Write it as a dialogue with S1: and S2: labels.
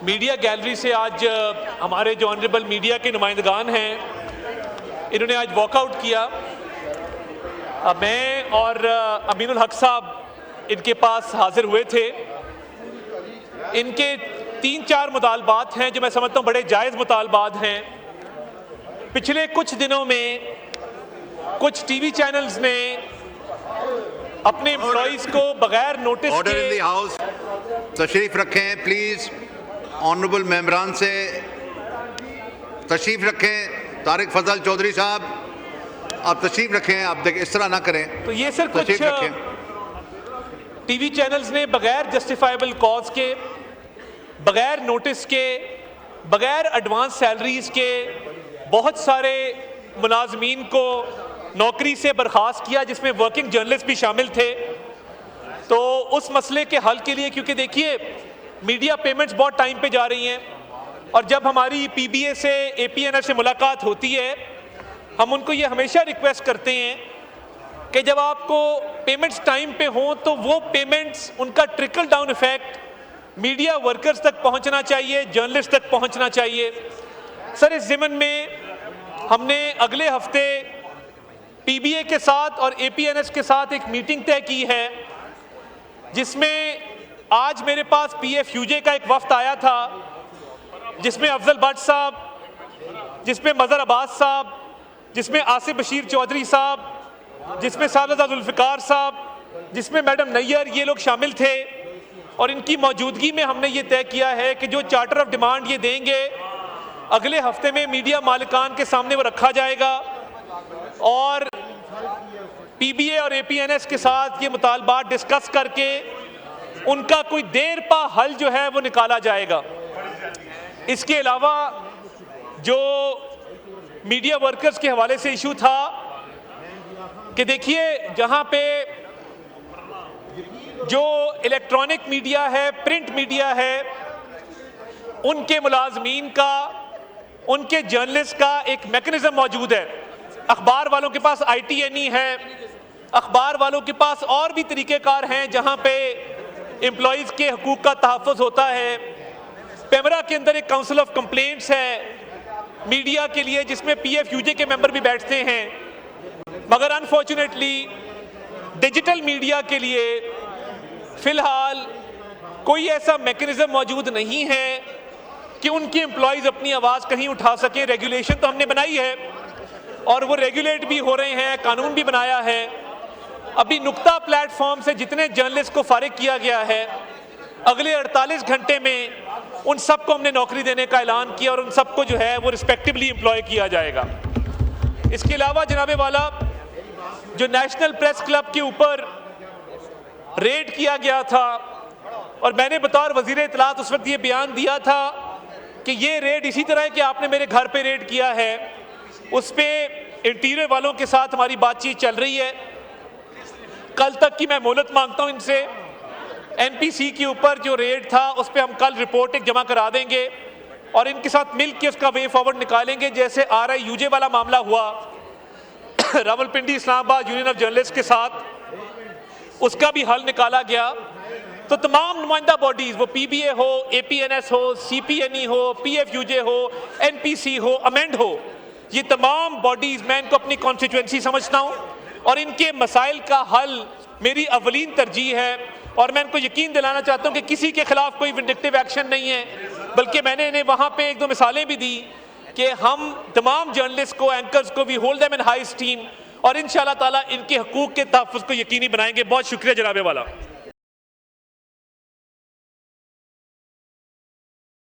S1: Media gallery से आज हमारे जो ऑनरेबल मीडिया के नुमाइंदगान हैं, इन्होंने आज वॉकआउट किया। मैं और अमीनुल हक साहब इनके पास हाजिर हुए थे। इनके 3-4 मुतालबात हैं जो मैं समझता हूँ बड़े जायज़ मुतालबात हैं। पिछले कुछ दिनों में कुछ टीवी चैनल्स ने अपने एम्प्लॉइज को बगैर नोटिस के
S2: ऑर्डर इन द हाउस तशरीफ रखें प्लीज। ऑनरेबल मेंबरान से तशरीफ रखें। तारिक फजल चौधरी साहब आप तशरीफ रखें। आप देखें इस तरह ना करें।
S1: तो ये सर कुछ टीवी चैनल्स ने बगैर जस्टिफाइबल कॉज के, बगैर नोटिस के, बगैर एडवांस सैलरीज के बहुत सारे मुलाजमीन को नौकरी से बर्खास्त किया, जिसमें वर्किंग जर्नलिस्ट भी शामिल थे। तो उस मसले के हल के लिए, क्योंकि देखिए मीडिया पेमेंट्स बहुत टाइम पे जा रही हैं और जब हमारी पीबीए से एपीएनएस से मुलाकात होती है, हम उनको ये हमेशा रिक्वेस्ट करते हैं कि जब आपको पेमेंट्स टाइम पे हों तो वो पेमेंट्स, उनका trickle down effect media workers तक पहुंचना चाहिए, जर्नलिस्ट तक पहुंचना चाहिए। सर, इस ज़िमन में हमने अगले हफ्ते पीबीए के साथ और एपीएनएस के साथ एक मीटिंग तय की है, जिसमें आज मेरे पास पीएफयूजे का एक वफ्द आया था, जिसमें अफजल भट्ट साहब, जिसमें मज़हर अब्बास साहब, जिसमें आसिफ बशीर चौधरी साहब, जिसमें सारदा जुल्फ़िकार साहब, जिसमें मैडम नैयर, ये लोग शामिल थे। और इनकी मौजूदगी में हमने ये तय किया है कि जो चार्टर ऑफ डिमांड ये देंगे, अगले हफ्ते में मीडिया मालिकान के सामने वो रखा जाएगा और पीबीए और एपीएनएस के साथ ये मुतालबात डिस्कस करके उनका कोई देर पा हल जो है वो निकाला जाएगा। इसके अलावा जो मीडिया वर्कर्स के हवाले से इशू था कि देखिए, जहां पे जो इलेक्ट्रॉनिक मीडिया है, प्रिंट मीडिया है, उनके मुलाजमीन का, उनके जर्नलिस्ट का एक मैकेनिज्म मौजूद है। अखबार वालों के पास ITNE है, अखबार वालों के पास और भी तरीक़ेकार हैं जहां पे एम्प्लॉइज़ के हकूक़ का तहफ़्फ़ुज़ होता है। पेमरा के अंदर एक काउंसिल ऑफ कंप्लेंट्स है मीडिया के लिए, जिसमें पीएफयूजे के मेंबर भी बैठते हैं। मगर अनफॉर्चुनेटली डिजिटल मीडिया के लिए फ़िलहाल कोई ऐसा मैकेनिज्म मौजूद नहीं है कि उनके एम्प्लॉइज़ अपनी आवाज़ कहीं उठा सकें। रेगुलेशन तो हमने बनाई है और वो रेगुलेट भी हो रहे हैं, कानून भी बनाया है। अभी नुक्ता प्लेटफॉर्म से जितने जर्नलिस्ट को फारिग किया गया है, अगले 48 घंटे में उन सबको हमने नौकरी देने का ऐलान किया और उन सबको जो है वो रिस्पेक्टिवली एम्प्लॉय किया जाएगा। इसके अलावा जनाबे वाला, जो नेशनल प्रेस क्लब के ऊपर रेड किया गया था और मैंने बतौर वजीर इत्तलात उस वक्त ये बयान दिया था कि ये रेड इसी तरह कि आपने मेरे घर पे रेड किया है, उस पर इंटीरियर वालों के साथ हमारी बातचीत चल रही है। कल तक की मैं मोहलत मांगता हूं इनसे। एनपीसी के ऊपर जो रेड था उस पर हम कल रिपोर्ट एक जमा करा देंगे और इनके साथ मिल के उसका वे फॉरवर्ड निकालेंगे। जैसे RIUJ वाला मामला हुआ Rawalpindi Islamabad union of journalist के साथ, उसका भी हल निकाला गया। तो तमाम नुमाइंदा बॉडीज़, वो पीबीए हो, एपीएनएस हो, CPNE हो, पीएफयूजे हो, एनपीसी हो, अमेंड हो, ये तमाम बॉडीज़ मैं इनको अपनी कॉन्स्टिट्यूएंसी समझता हूँ और इनके मसाइल का हल मेरी अवलीन तरजीह है। और मैं इनको यकीन दिलाना चाहता हूँ कि किसी के खिलाफ कोई विंडिक्टिव एक्शन नहीं है, बल्कि मैंने इन्हें वहाँ पे 1-2 मिसालें भी दी कि हम तमाम जर्नलिस्ट को, एंकर्स को भी hold them in high steam और इंशाअल्लाह ताला इनके हकूक़ के तहफ़्फ़ुज़ को यकीनी बनाएंगे। बहुत शुक्रिया जनाबे वाला।